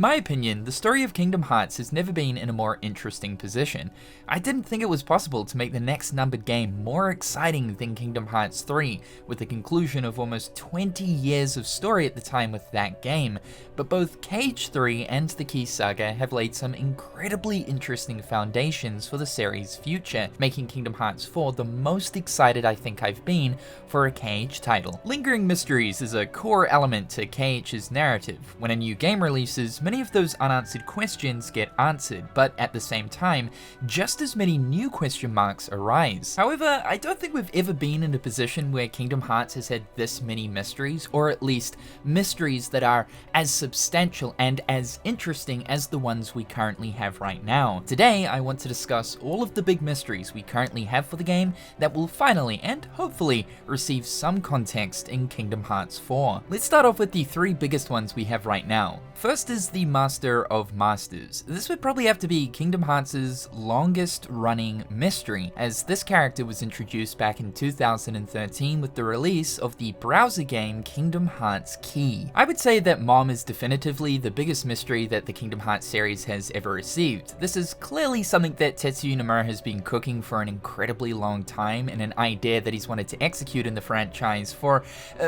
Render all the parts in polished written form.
my opinion, the story of Kingdom Hearts has never been in a more interesting position. I didn't think it was possible to make the next numbered game more exciting than Kingdom Hearts 3, with the conclusion of almost 20 years of story at the time with that game, but both Cage 3 and the Key Saga have laid some incredibly interesting foundations for the series' future, making Kingdom Hearts 4 the most excited I think I've been for a Cage title. Lingering mysteries is a core element to Cage's narrative. When a new game releases, many of those unanswered questions get answered, but at the same time, just as many new question marks arise. However, I don't think we've ever been in a position where Kingdom Hearts has had this many mysteries, or at least mysteries that are as substantial and as interesting as the ones we currently have right now. Today, I want to discuss all of the big mysteries we currently have for the game that will finally and hopefully receive some context in Kingdom Hearts 4. Let's start off with the three biggest ones we have right now. First is the Master of Masters. This would probably have to be Kingdom Hearts' longest running mystery, as this character was introduced back in 2013 with the release of the browser game Kingdom Hearts Key. I would say that Mom is definitively the biggest mystery that the Kingdom Hearts series has ever received. This is clearly something that Tetsuya Nomura has been cooking for an incredibly long time, and an idea that he's wanted to execute in the franchise for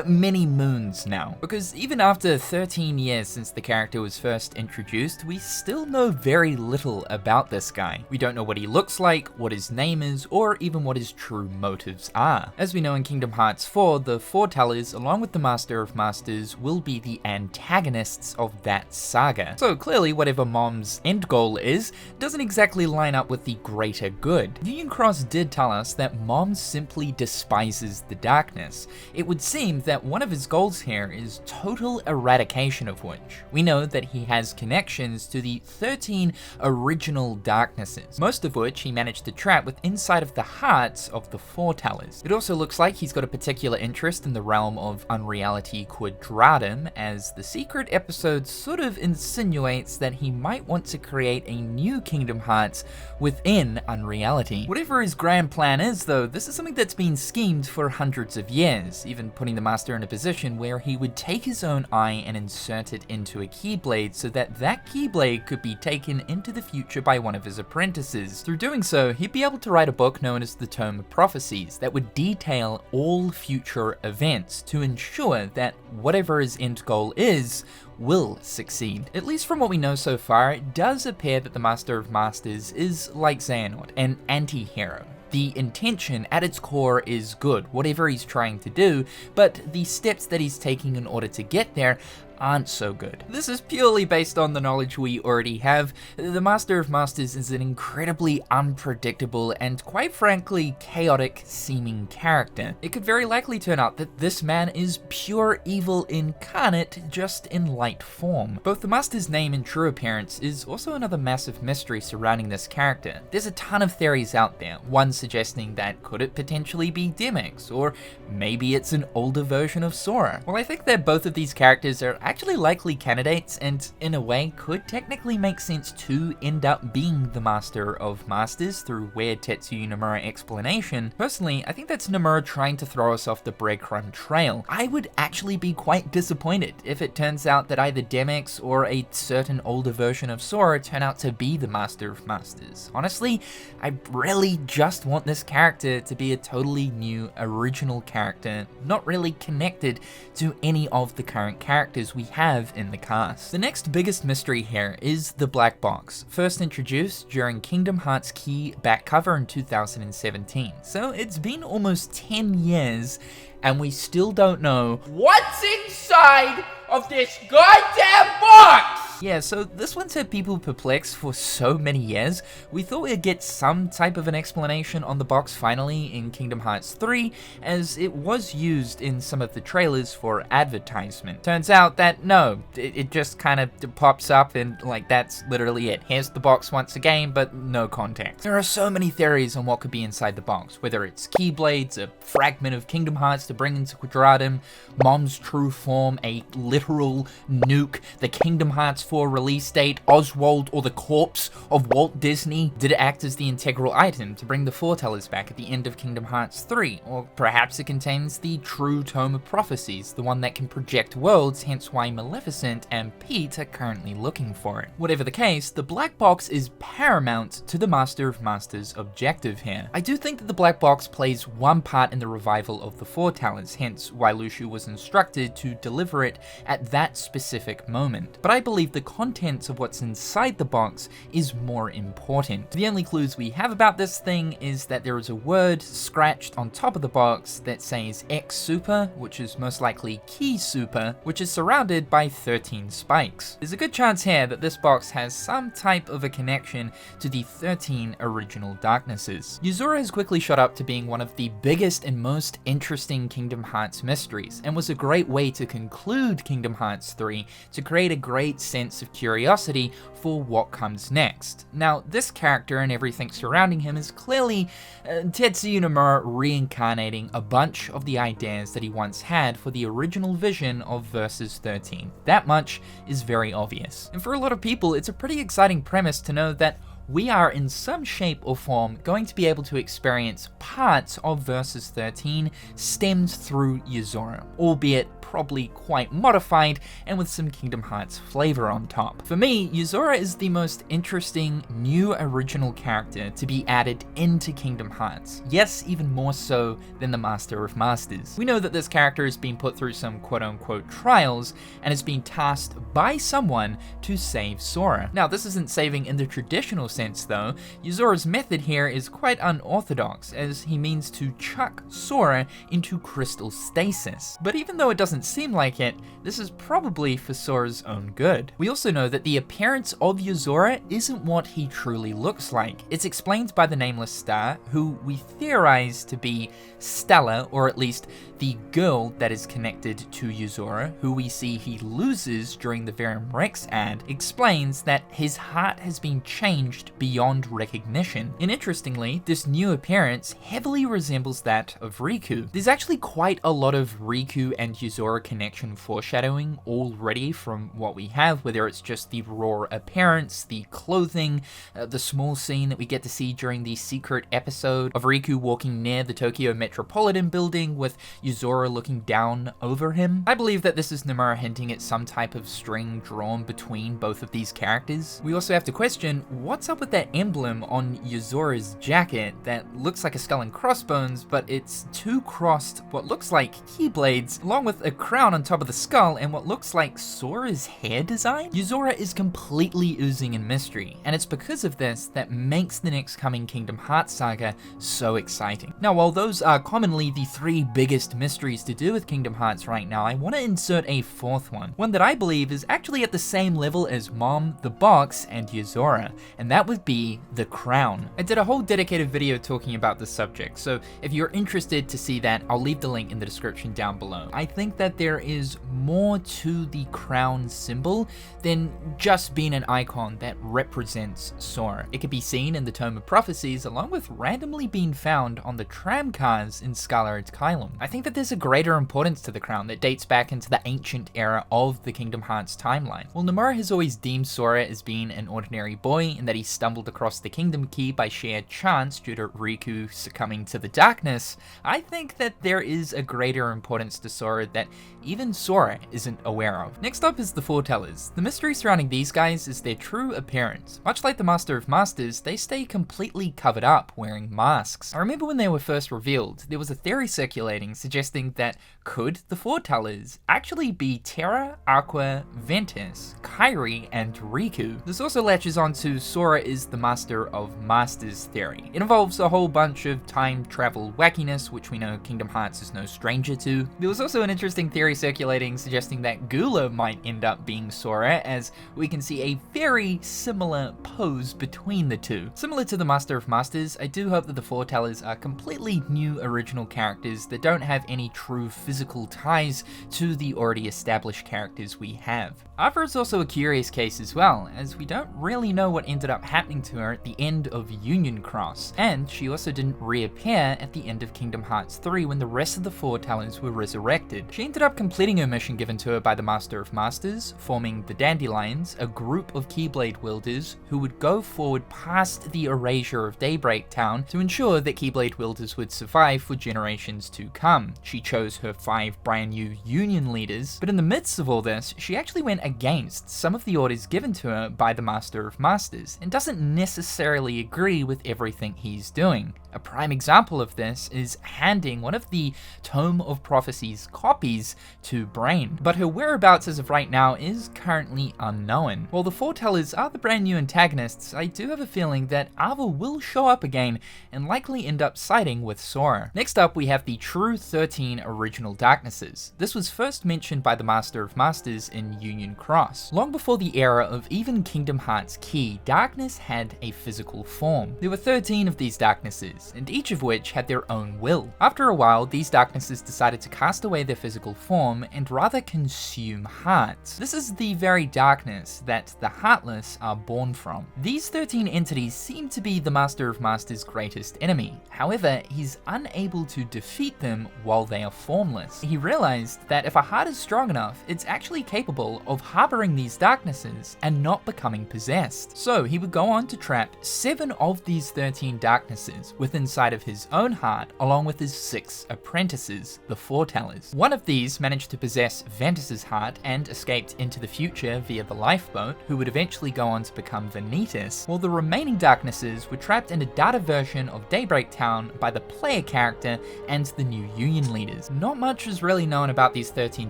many moons now. Because even after 13 years since the character was first introduced, we still know very little about this guy. We don't know what he looks like, what his name is, or even what his true motives are. As we know in Kingdom Hearts 4, the Foretellers, along with the Master of Masters, will be the antagonists of that saga. So clearly, whatever Mom's end goal is, doesn't exactly line up with the greater good. Union Cross did tell us that Mom simply despises the darkness. It would seem that one of his goals here is total eradication of which. We know that he has connections to the 13 original darknesses, most of which he managed to trap with inside of the hearts of the Foretellers. It also looks like he's got a particular interest in the realm of Unreality Quadratum, as the secret episode sort of insinuates that he might want to create a new Kingdom Hearts within Unreality. Whatever his grand plan is though, this is something that's been schemed for hundreds of years, even putting the Master in a position where he would take his own eye and insert it into a Keyblade so that that Keyblade could be taken into the future by one of his apprentices. Through doing so, he'd be able to write a book known as the Tome of Prophecies that would detail all future events to ensure that whatever his end goal is will succeed. At least from what we know so far, it does appear that the Master of Masters is like Xehanort, an anti-hero. The intention at its core is good, whatever he's trying to do, but the steps that he's taking in order to get there aren't so good. This is purely based on the knowledge we already have. The Master of Masters is an incredibly unpredictable and quite frankly chaotic seeming character. It could very likely turn out that this man is pure evil incarnate, just in light form. Both the Master's name and true appearance is also another massive mystery surrounding this character. There's a ton of theories out there, one suggesting that could it potentially be Demyx, or maybe it's an older version of Sora. Well, I think that both of these characters are actually likely candidates, and in a way could technically make sense to end up being the Master of Masters through weird Tetsuya Nomura explanation. Personally, I think that's Nomura trying to throw us off the breadcrumb trail. I would actually be quite disappointed if it turns out that either Demyx or a certain older version of Sora turn out to be the Master of Masters. Honestly, I really just want this character to be a totally new, original character, not really connected to any of the current characters we have in the cast. The next biggest mystery here is the Black Box, first introduced during Kingdom Hearts Key back cover in 2017. So it's been almost 10 years and we still don't know what's inside of this goddamn box! Yeah, so this one's had people perplexed for so many years. We thought we'd get some type of an explanation on the box finally in Kingdom Hearts 3, as it was used in some of the trailers for advertisement. Turns out that no, it just kind of pops up and like that's literally it. Here's the box once again, but no context. There are so many theories on what could be inside the box, whether it's Keyblades, a fragment of Kingdom Hearts to bring into Quadratum, Mom's true form, a literal nuke, the Kingdom Hearts before release date, Oswald, or the corpse of Walt Disney? Did it act as the integral item to bring the Foretellers back at the end of Kingdom Hearts 3? Or perhaps it contains the true Tome of Prophecies, the one that can project worlds, hence why Maleficent and Pete are currently looking for it. Whatever the case, the black box is paramount to the Master of Masters objective here. I do think that the black box plays one part in the revival of the Foretellers, hence why Luxord was instructed to deliver it at that specific moment. But I believe the contents of what's inside the box is more important. The only clues we have about this thing is that there is a word scratched on top of the box that says X Super, which is most likely Key Super, which is surrounded by 13 spikes. There's a good chance here that this box has some type of a connection to the 13 original darknesses. Yozora has quickly shot up to being one of the biggest and most interesting Kingdom Hearts mysteries, and was a great way to conclude Kingdom Hearts 3 to create a great sense of curiosity for what comes next. Now, this character and everything surrounding him is clearly Tetsuya Nomura reincarnating a bunch of the ideas that he once had for the original vision of Versus 13. That much is very obvious. And for a lot of people, it's a pretty exciting premise to know that we are in some shape or form going to be able to experience parts of Versus 13 stemmed through Yozora, albeit probably quite modified and with some Kingdom Hearts flavor on top. For me, Yozora is the most interesting new original character to be added into Kingdom Hearts. Yes, even more so than the Master of Masters. We know that this character has been put through some quote-unquote trials and has been tasked by someone to save Sora. Now, this isn't saving in the traditional sense though. Yozora's method here is quite unorthodox, as he means to chuck Sora into crystal stasis. But even though it doesn't seem like it, this is probably for Sora's own good. We also know that the appearance of Yozora isn't what he truly looks like. It's explained by the nameless star, who we theorize to be Stella, or at least the girl that is connected to Yozora, who we see he loses during the Verum Rex ad, explains that his heart has been changed beyond recognition. And interestingly, this new appearance heavily resembles that of Riku. There's actually quite a lot of Riku and Yozora connection foreshadowing already from what we have, whether it's just the raw appearance, the clothing, the small scene that we get to see during the secret episode of Riku walking near the Tokyo Metropolitan building with Yozora looking down over him. I believe that this is Nomura hinting at some type of string drawn between both of these characters. We also have to question, what's up with that emblem on Yozora's jacket that looks like a skull and crossbones, but it's two crossed what looks like keyblades, along with a crown on top of the skull and what looks like Sora's hair design? Yozora is completely oozing in mystery, and it's because of this that makes the next coming Kingdom Hearts saga so exciting. Now, while those are commonly the three biggest mysteries to do with Kingdom Hearts right now, I want to insert a fourth one that I believe is actually at the same level as Mom, the Box, and Yozora, and that would be the crown. I did a whole dedicated video talking about this subject, so if you're interested to see that, I'll leave the link in the description down below. I think that there is more to the crown symbol than just being an icon that represents Sora. It could be seen in the Tome of Prophecies, along with randomly being found on the tram cars in Scarlet Kylum. I think that there's a greater importance to the crown that dates back into the ancient era of the Kingdom Hearts timeline. While Nomura has always deemed Sora as being an ordinary boy and that he stumbled across the Kingdom Key by sheer chance due to Riku succumbing to the darkness, I think that there is a greater importance to Sora that even Sora isn't aware of. Next up is the Foretellers. The mystery surrounding these guys is their true appearance. Much like the Master of Masters, they stay completely covered up, wearing masks. I remember when they were first revealed, there was a theory circulating suggesting that could the Foretellers actually be Terra, Aqua, Ventus, Kairi, and Riku? This also latches onto Sora is the Master of Masters theory. It involves a whole bunch of time travel wackiness, which we know Kingdom Hearts is no stranger to. There was also an interesting theory circulating suggesting that Gula might end up being Sora, as we can see a very similar pose between the two. Similar to the Master of Masters, I do hope that the Foretellers are completely new original characters that don't have any true physical ties to the already established characters we have. Arthur is also a curious case as well, as we don't really know what ended up happening to her at the end of Union Cross, and she also didn't reappear at the end of Kingdom Hearts 3 when the rest of the Foretellers were resurrected. She ended up completing her mission given to her by the Master of Masters, forming the Dandelions, a group of Keyblade wielders who would go forward past the erasure of Daybreak Town to ensure that Keyblade wielders would survive for generations to come. She chose her 5 brand new Union leaders, but in the midst of all this, she actually went against some of the orders given to her by the Master of Masters, and doesn't necessarily agree with everything he's doing. A prime example of this is handing one of the Tome of Prophecy's copies to Brain, but her whereabouts as of right now is currently unknown. While the Foretellers are the brand new antagonists, I do have a feeling that Ava will show up again and likely end up siding with Sora. Next up, we have the true 13 original Darknesses. This was first mentioned by the Master of Masters in Union Cross. Long before the era of even Kingdom Hearts Key, darkness had a physical form. There were 13 of these Darknesses, and each of which had their own will. After a while, these Darknesses decided to cast away their physical form and rather consume hearts. This is the very darkness that the Heartless are born from. These 13 entities seem to be the Master of Masters' greatest enemy. However, he's unable to defeat them while they are formless. He realized that if a heart is strong enough, it's actually capable of harboring these Darknesses and not becoming possessed. So he would go on to trap 7 of these 13 Darknesses with inside of his own heart, along with his 6 apprentices, the Foretellers. One of these managed to possess Ventus's heart and escaped into the future via the lifeboat, who would eventually go on to become Vanitas, while the remaining Darknesses were trapped in a data version of Daybreak Town by the player character and the new Union leaders. Not much is really known about these 13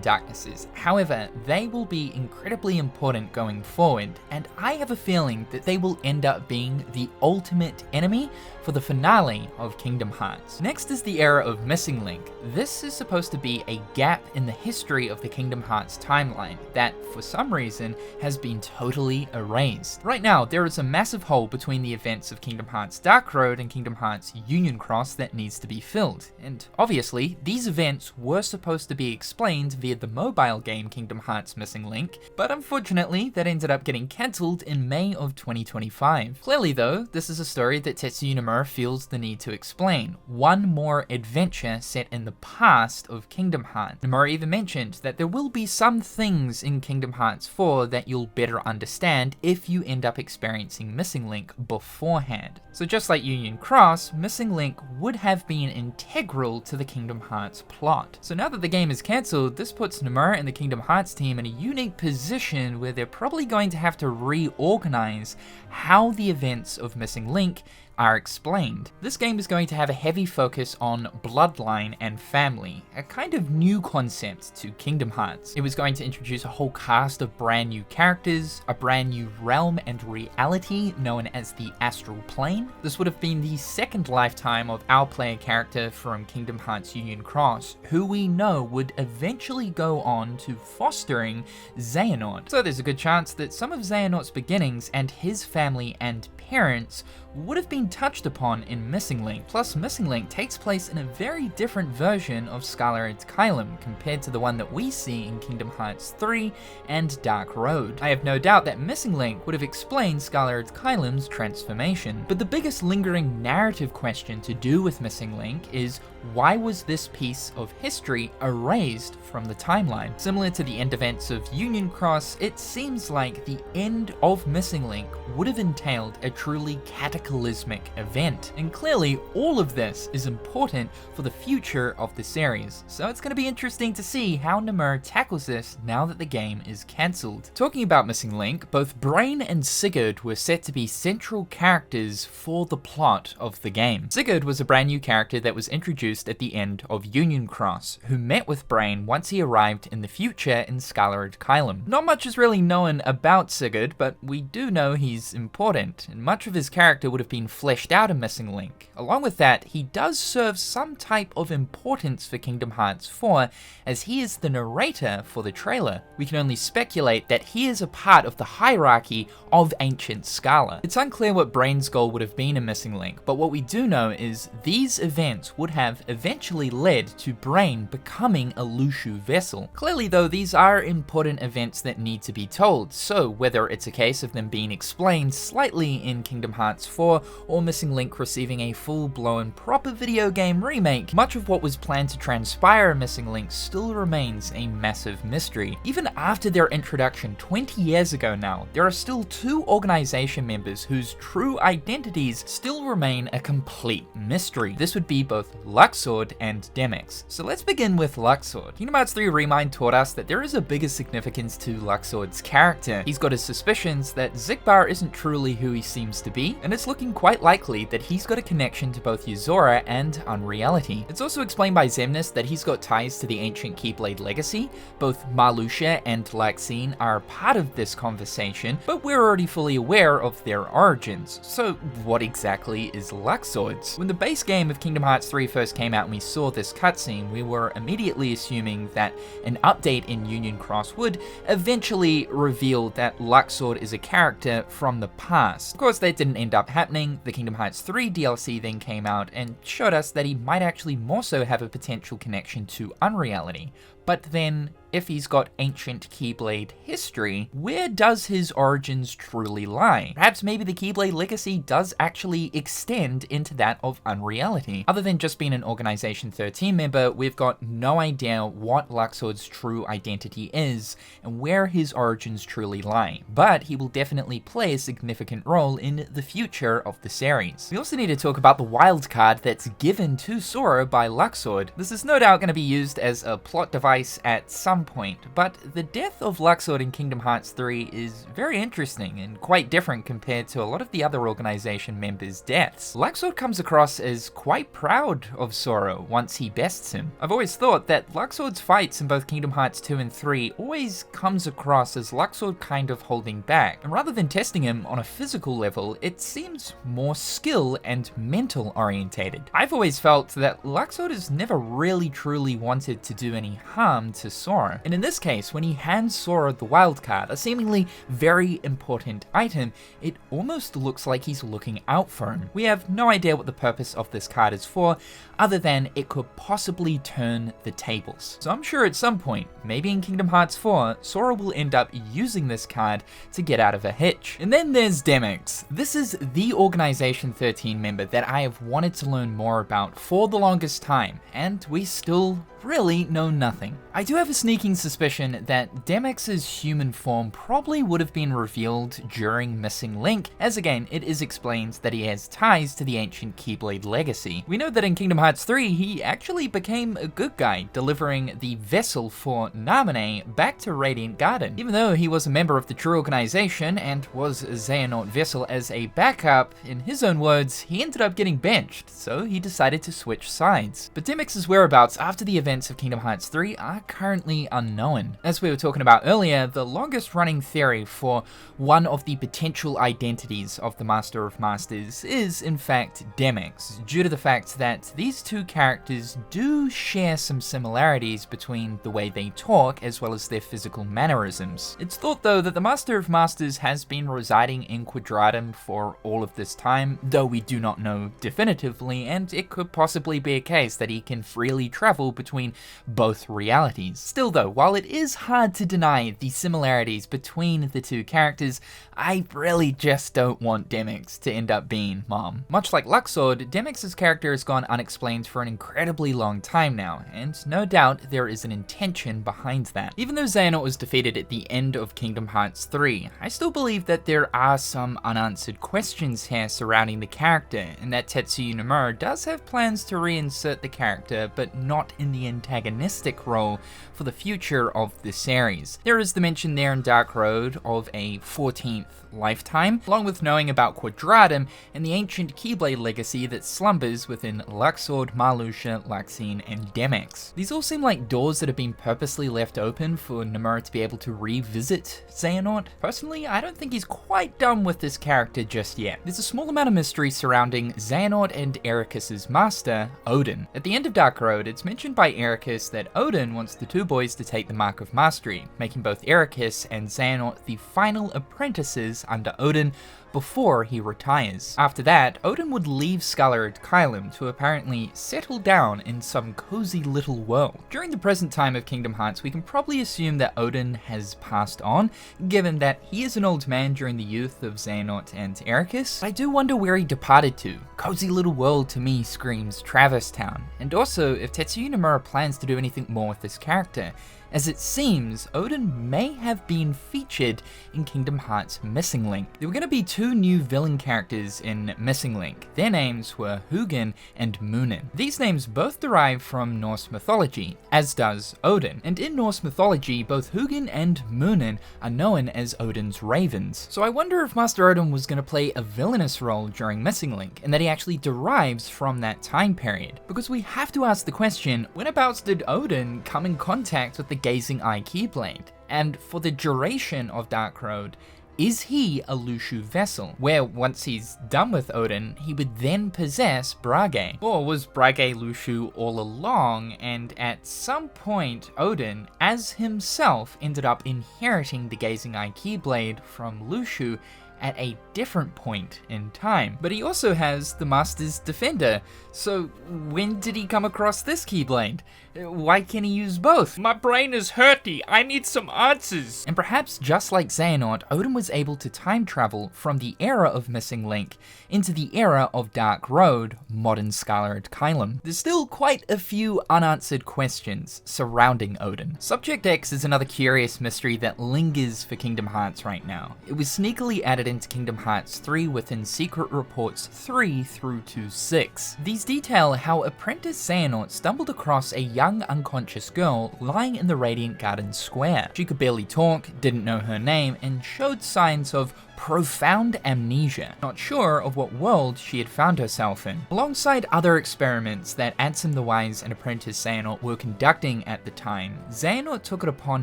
Darknesses, however, they will be incredibly important going forward, and I have a feeling that they will end up being the ultimate enemy for the finale of Kingdom Hearts. Next is the era of Missing Link. This is supposed to be a gap in the history of the Kingdom Hearts timeline that, for some reason, has been totally erased. Right now, there is a massive hole between the events of Kingdom Hearts Dark Road and Kingdom Hearts Union Cross that needs to be filled, and obviously, these events were supposed to be explained via the mobile game Kingdom Hearts Missing Link, but unfortunately, that ended up getting cancelled in May of 2025. Clearly though, this is a story that Tetsuya Nomura feels the need to explain. One more adventure set in the past of Kingdom Hearts. Nomura even mentioned that there will be some things in Kingdom Hearts 4 that you'll better understand if you end up experiencing Missing Link beforehand. So just like Union Cross, Missing Link would have been integral to the Kingdom Hearts plot. So now that the game is cancelled, this puts Nomura and the Kingdom Hearts team in a unique position where they're probably going to have to reorganize how the events of Missing Link are explained. This game is going to have a heavy focus on bloodline and family, a kind of new concept to Kingdom Hearts. It was going to introduce a whole cast of brand new characters, a brand new realm and reality known as the Astral Plane. This would have been the second lifetime of our player character from Kingdom Hearts Union Cross, who we know would eventually go on to fostering Xehanort. So there's a good chance that some of Xehanort's beginnings and his family and parents would have been touched upon in Missing Link. Plus, Missing Link takes place in a very different version of Scarlet Kylam compared to the one that we see in Kingdom Hearts 3 and Dark Road. I have no doubt that Missing Link would have explained Scarlet Kylam's transformation, but the biggest lingering narrative question to do with Missing Link is, why was this piece of history erased from the timeline? Similar to the end events of Union Cross, it seems like the end of Missing Link would have entailed a truly cataclysmic event, and clearly all of this is important for the future of the series, so it's going to be interesting to see how Nomura tackles this now that the game is cancelled. Talking about Missing Link, both Brain and Sigurd were set to be central characters for the plot of the game. Sigurd was a brand new character that was introduced at the end of Union Cross, who met with Brain once he arrived in the future in Scarlet Kylam. Not much is really known about Sigurd, but we do know he's important, and much of his character would have been fleshed fleshed out a missing link. Along with that, he does serve some type of importance for Kingdom Hearts 4, as he is the narrator for the trailer. We can only speculate that he is a part of the hierarchy of Ancient Scala. It's unclear what Brain's goal would have been in Missing Link, but what we do know is these events would have eventually led to Brain becoming a Lushu vessel. Clearly though, these are important events that need to be told, so whether it's a case of them being explained slightly in Kingdom Hearts 4 or Missing Link receiving a full-blown proper video game remake, much of what was planned to transpire in Missing Link still remains a massive mystery. Even after their introduction 20 years ago now, there are still two organization members whose true identities still remain a complete mystery. This would be both Luxord and Demyx. So let's begin with Luxord. Kingdom Hearts 3 Remind taught us that there is a bigger significance to Luxord's character. He's got his suspicions that Xigbar isn't truly who he seems to be, and it's looking quite likely that he's got a connection to both Yozora and Unreality. It's also explained by Xemnas that he's got ties to the ancient Keyblade legacy. Both Marluxia and Laxine are part of this conversation, but we're already fully aware of their origins. So what exactly is Luxord's? When the base game of Kingdom Hearts 3 first came out and we saw this cutscene, we were immediately assuming that an update in Union Cross would eventually reveal that Luxord is a character from the past. Of course, that didn't end up happening. The Kingdom Hearts 3 DLC then came out and showed us that he might actually more so have a potential connection to Unreality. But then, if he's got ancient Keyblade history, where does his origins truly lie? Perhaps maybe the Keyblade legacy does actually extend into that of Unreality. Other than just being an Organization 13 member, we've got no idea what Luxord's true identity is and where his origins truly lie. But he will definitely play a significant role in the future of the series. We also need to talk about the wild card that's given to Sora by Luxord. This is no doubt going to be used as a plot device at some point, but the death of Luxord in Kingdom Hearts 3 is very interesting and quite different compared to a lot of the other organization members' deaths. Luxord comes across as quite proud of Sora once he bests him. I've always thought that Luxord's fights in both Kingdom Hearts 2 and 3 always comes across as Luxord kind of holding back, and rather than testing him on a physical level, it seems more skill and mental orientated. I've always felt that Luxord has never really truly wanted to do any harm to Sora. And in this case, when he hands Sora the wild card, a seemingly very important item, it almost looks like he's looking out for him. We have no idea what the purpose of this card is for, other than it could possibly turn the tables. So I'm sure at some point, maybe in Kingdom Hearts 4, Sora will end up using this card to get out of a hitch. And then there's Demyx. This is the Organization 13 member that I have wanted to learn more about for the longest time, and we still really know nothing. I do have a sneaking suspicion that Demyx's human form probably would have been revealed during Missing Link, as again, it is explained that he has ties to the ancient Keyblade legacy. We know that in Kingdom Hearts 3, he actually became a good guy, delivering the vessel for Naminé back to Radiant Garden. Even though he was a member of the true organization and was a Xehanort vessel as a backup, in his own words, he ended up getting benched, so he decided to switch sides. But Demyx's whereabouts after the events of Kingdom Hearts 3 are currently unknown. As we were talking about earlier, the longest running theory for one of the potential identities of the Master of Masters is in fact Demyx, due to the fact that these two characters do share some similarities between the way they talk as well as their physical mannerisms. It's thought though that the Master of Masters has been residing in Quadratum for all of this time, though we do not know definitively, and it could possibly be a case that he can freely travel between both realities. Still though, while it is hard to deny the similarities between the two characters, I really just don't want Demyx to end up being Mom. Much like Luxord, Demyx's character has gone unexplained for an incredibly long time now, and no doubt there is an intention behind that. Even though Xehanort was defeated at the end of Kingdom Hearts 3, I still believe that there are some unanswered questions here surrounding the character, and that Tetsuya Nomura does have plans to reinsert the character, but not in the antagonistic role for the future of the series. There is the mention there in Dark Road of a 14th lifetime, along with knowing about Quadratum and the ancient Keyblade legacy that slumbers within Luxord, Marluxia, Luxine, and Demyx. These all seem like doors that have been purposely left open for Nomura to be able to revisit Xehanort. Personally, I don't think he's quite done with this character just yet. There's a small amount of mystery surrounding Xehanort and Ericus's master, Odin. At the end of Dark Road, it's mentioned by Ericus that Odin wants the two boys to take the Mark of Mastery, making both Ericus and Xehanort the final apprentices under Odin before he retires. After that, Odin would leave Scalarid Kylum to apparently settle down in some cozy little world. During the present time of Kingdom Hearts, we can probably assume that Odin has passed on, given that he is an old man during the youth of Xehanort and Ericus. I do wonder where he departed to. Cozy little world to me screams Traverse Town. And also, if Tetsuya Nomura plans to do anything more with this character, as it seems, Odin may have been featured in Kingdom Hearts Missing Link. There were going to be two new villain characters in Missing Link. Their names were Hugin and Munin. These names both derive from Norse mythology, as does Odin. And in Norse mythology, both Hugin and Munin are known as Odin's ravens. So I wonder if Master Odin was going to play a villainous role during Missing Link, and that he actually derives from that time period. Because we have to ask the question, whenabouts did Odin come in contact with the Gazing Eye Keyblade? And for the duration of Dark Road, is he a Lushu vessel, where once he's done with Odin, he would then possess Brage? Or was Brage Lushu all along, and at some point Odin, as himself, ended up inheriting the Gazing Eye Keyblade from Lushu at a different point in time? But he also has the Master's Defender, so when did he come across this Keyblade? Why can't he use both? My brain is hurty, I need some answers! And perhaps just like Xehanort, Odin was able to time travel from the era of Missing Link into the era of Dark Road, modern Scalarid Kylum. There's still quite a few unanswered questions surrounding Odin. Subject X is another curious mystery that lingers for Kingdom Hearts right now. It was sneakily added into Kingdom Hearts 3 within Secret Reports 3 through to 6. These detail how apprentice Xehanort stumbled across a young unconscious girl lying in the Radiant Garden Square. She could barely talk, didn't know her name, and showed signs of profound amnesia, not sure of what world she had found herself in. Alongside other experiments that Ansem the Wise and apprentice Xehanort were conducting at the time, Xehanort took it upon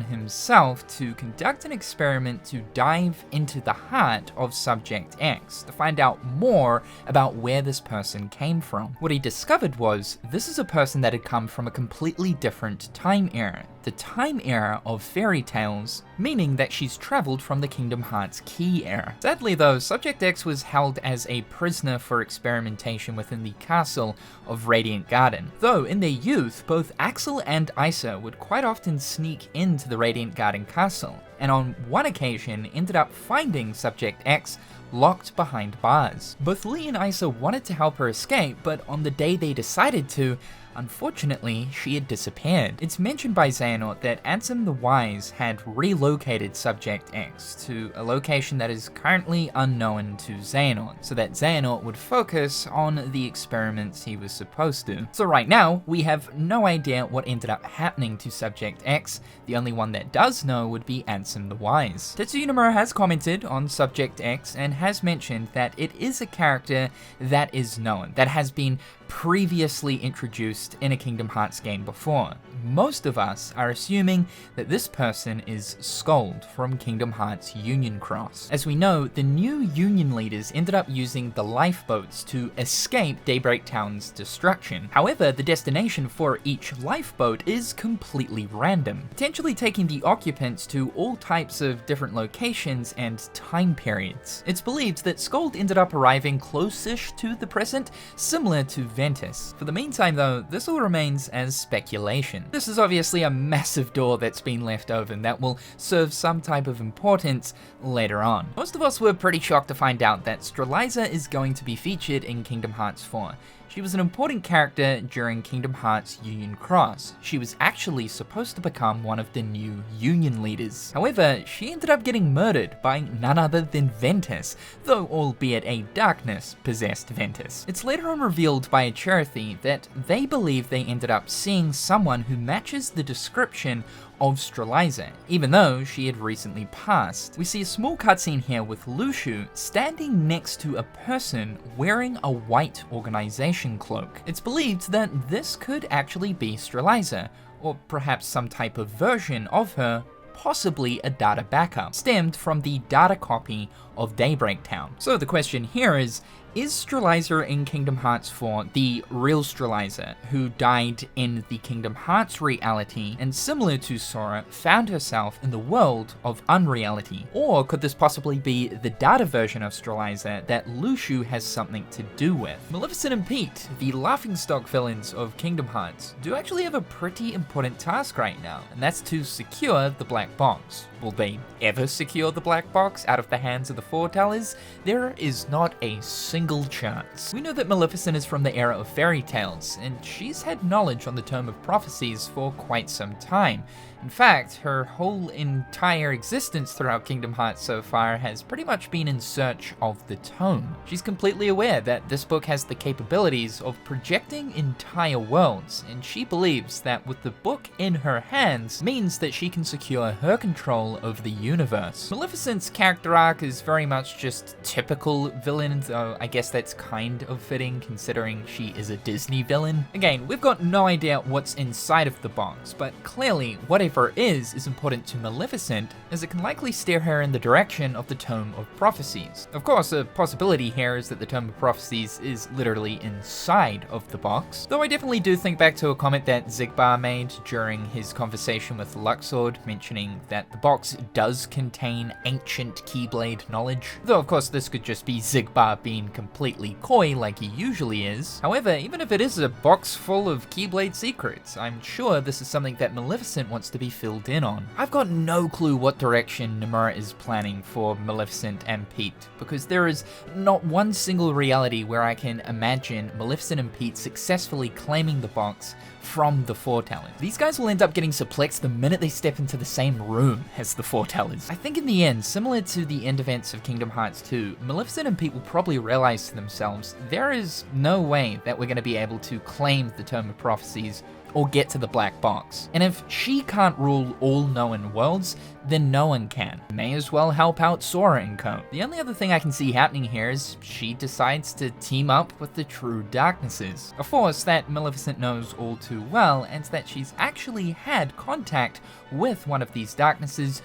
himself to conduct an experiment to dive into the heart of Subject X to find out more about where this person came from. What he discovered was, this is a person that had come from a completely different time era, the time era of fairy tales, meaning that she's traveled from the Kingdom Hearts Key era. Sadly though, Subject X was held as a prisoner for experimentation within the castle of Radiant Garden. Though in their youth, both Axel and Isa would quite often sneak into the Radiant Garden castle, and on one occasion ended up finding Subject X locked behind bars. Both Lee and Isa wanted to help her escape, but on the day they decided to, unfortunately, she had disappeared. It's mentioned by Xehanort that Ansem the Wise had relocated Subject X to a location that is currently unknown to Xehanort, so that Xehanort would focus on the experiments he was supposed to. So right now, we have no idea what ended up happening to Subject X. The only one that does know would be Ansem the Wise. Tetsuya Nomura has commented on Subject X and has mentioned that it is a character that is known, that has been previously introduced in a Kingdom Hearts game before. Most of us are assuming that this person is Skuld from Kingdom Hearts Union Cross. As we know, the new Union leaders ended up using the lifeboats to escape Daybreak Town's destruction. However, the destination for each lifeboat is completely random, potentially taking the occupants to all types of different locations and time periods. It's believed that Skuld ended up arriving close-ish to the present, similar to Ventus. For the meantime though, this all remains as speculation. This is obviously a massive door that's been left open that will serve some type of importance later on. Most of us were pretty shocked to find out that Strelitzia is going to be featured in Kingdom Hearts 4. She was an important character during Kingdom Hearts Union Cross. She was actually supposed to become one of the new Union leaders. However, she ended up getting murdered by none other than Ventus, though albeit a darkness-possessed Ventus. It's later on revealed by a Cherothy that they believe they ended up seeing someone who matches the description of Strelitzia, even though she had recently passed. We see a small cutscene here with Luxord standing next to a person wearing a white organization cloak. It's believed that this could actually be Strelitzia, or perhaps some type of version of her, possibly a data backup, stemmed from the data copy of Daybreak Town. So the question here is Strelitzia in Kingdom Hearts 4 the real Strelitzia, who died in the Kingdom Hearts reality and, similar to Sora, found herself in the world of unreality? Or could this possibly be the data version of Strelitzia that Luxord has something to do with? Maleficent and Pete, the laughingstock villains of Kingdom Hearts, do actually have a pretty important task right now, and that's to secure the black box. Will they ever secure the black box out of the hands of the Foretellers? There is not a single chance. We know that Maleficent is from the era of fairy tales, and she's had knowledge on the Tome of Prophecies for quite some time. In fact, her whole entire existence throughout Kingdom Hearts so far has pretty much been in search of the tome. She's completely aware that this book has the capabilities of projecting entire worlds, and she believes that with the book in her hands means that she can secure her control of the universe. Maleficent's character arc is very much just typical villain, though I guess that's kind of fitting considering she is a Disney villain. Again, we've got no idea what's inside of the box, but clearly whatever is important to Maleficent, as it can likely steer her in the direction of the Tome of Prophecies. Of course, a possibility here is that the Tome of Prophecies is literally inside of the box, though I definitely do think back to a comment that Xigbar made during his conversation with Luxord, mentioning that the box does contain ancient Keyblade knowledge, though of course this could just be Xigbar being completely coy like he usually is. However, even if it is a box full of Keyblade secrets, I'm sure this is something that Maleficent wants to be filled in on. I've got no clue what direction Nomura is planning for Maleficent and Pete, because there is not one single reality where I can imagine Maleficent and Pete successfully claiming the box from the Foretellers. These guys will end up getting suplexed the minute they step into the same room as the Foretellers. I think in the end, similar to the end events of Kingdom Hearts 2, Maleficent and Pete will probably realize to themselves, there is no way that we're going to be able to claim the Tome of Prophecies or get to the black box. And if she can't rule all known worlds, then no one can. May as well help out Sora and co. The only other thing I can see happening here is she decides to team up with the True Darknesses, a force that Maleficent knows all too well, and that she's actually had contact with one of these darknesses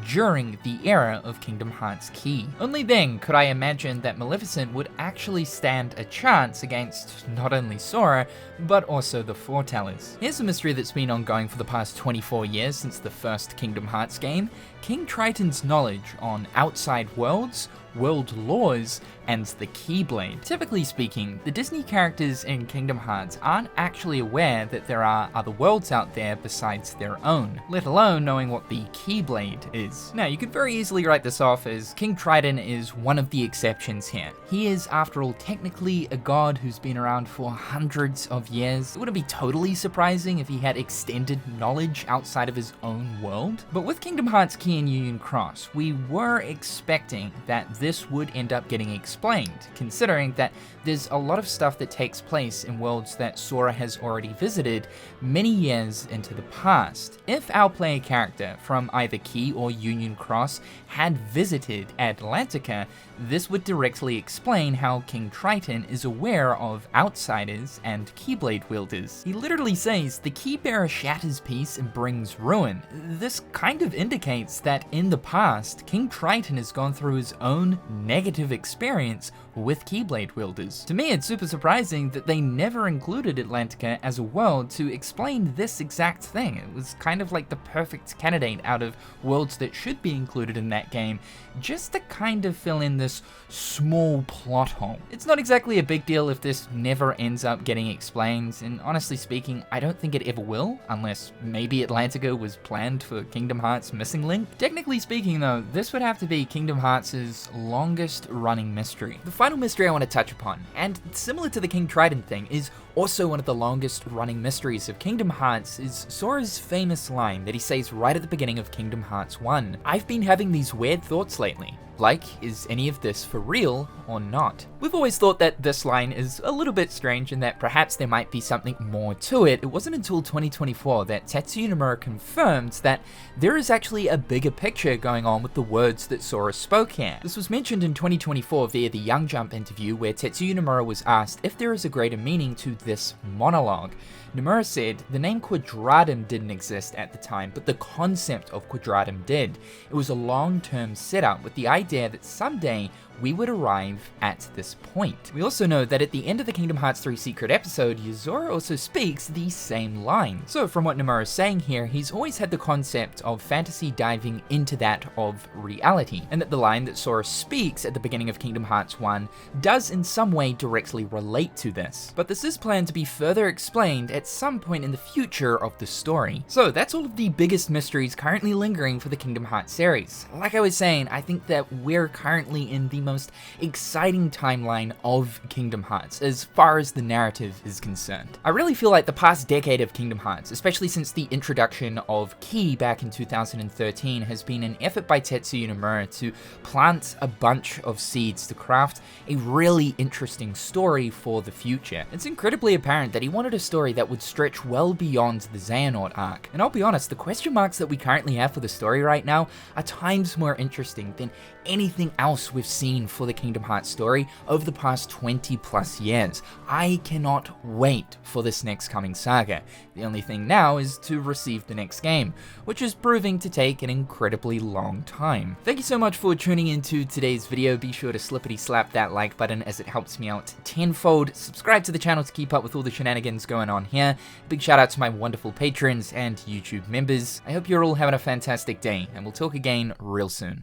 during the era of Kingdom Hearts Key. Only then could I imagine that Maleficent would actually stand a chance against not only Sora, but also the Foretellers. Here's a mystery that's been ongoing for the past 24 years since the first Kingdom Hearts game: King Triton's knowledge on outside worlds, world laws, and the Keyblade. Typically speaking, the Disney characters in Kingdom Hearts aren't actually aware that there are other worlds out there besides their own, let alone knowing what the Keyblade is. Now, you could very easily write this off as King Triton is one of the exceptions here. He is, after all, technically a god who's been around for hundreds of years. It wouldn't be totally surprising if he had extended knowledge outside of his own world. But with Kingdom Hearts Key and Union Cross, we were expecting that this would end up getting explained, considering that there's a lot of stuff that takes place in worlds that Sora has already visited many years into the past. If our player character from either Key or Union Cross had visited Atlantica, this would directly explain how King Triton is aware of outsiders and Keyblade wielders. He literally says, "The Keybearer shatters peace and brings ruin." This kind of indicates that in the past, King Triton has gone through his own negative experience with Keyblade wielders. To me, it's super surprising that they never included Atlantica as a world to explain this exact thing. It was kind of like the perfect candidate out of worlds that should be included in that game, just to kind of fill in this small plot hole. It's not exactly a big deal if this never ends up getting explained, and honestly speaking, I don't think it ever will, unless maybe Atlantica was planned for Kingdom Hearts Missing Link. Technically speaking though, this would have to be Kingdom Hearts' longest running mystery. The final mystery I want to touch upon, and similar to the King Triton thing, is also one of the longest running mysteries of Kingdom Hearts, is Sora's famous line that he says right at the beginning of Kingdom Hearts 1. "I've been having these weird thoughts lately. Like, is any of this for real or not? We've always thought that this line is a little bit strange and that perhaps there might be something more to it. It wasn't until 2024 that Tetsuya Nomura confirmed that there is actually a bigger picture going on with the words that Sora spoke here. This was mentioned in 2024 via the Young Jump interview where Tetsuya Nomura was asked if there is a greater meaning to this monologue. Nomura said the name Quadratum didn't exist at the time, but the concept of Quadratum did. It was a long-term setup with the idea that someday we would arrive at this point. We also know that at the end of the Kingdom Hearts 3 secret episode, Yozora also speaks the same line. So from what Nomura is saying here, he's always had the concept of fantasy diving into that of reality, and that the line that Sora speaks at the beginning of Kingdom Hearts 1 does in some way directly relate to this. But this is planned to be further explained at some point in the future of the story. So that's all of the biggest mysteries currently lingering for the Kingdom Hearts series. Like I was saying, I think that we're currently in the most exciting timeline of Kingdom Hearts as far as the narrative is concerned. I really feel like the past decade of Kingdom Hearts, especially since the introduction of Key back in 2013, has been an effort by Tetsuya Nomura to plant a bunch of seeds to craft a really interesting story for the future. It's incredibly apparent that he wanted a story that would stretch well beyond the Xehanort arc. And I'll be honest, the question marks that we currently have for the story right now are times more interesting than anything else we've seen for the Kingdom Hearts story over the past 20 plus years. I cannot wait for this next coming saga. The only thing now is to receive the next game, which is proving to take an incredibly long time. Thank you so much for tuning into today's video. Be sure to slippity slap that like button as it helps me out tenfold. Subscribe to the channel to keep up with all the shenanigans going on here. Big shout out to my wonderful patrons and YouTube members. I hope you're all having a fantastic day, and we'll talk again real soon.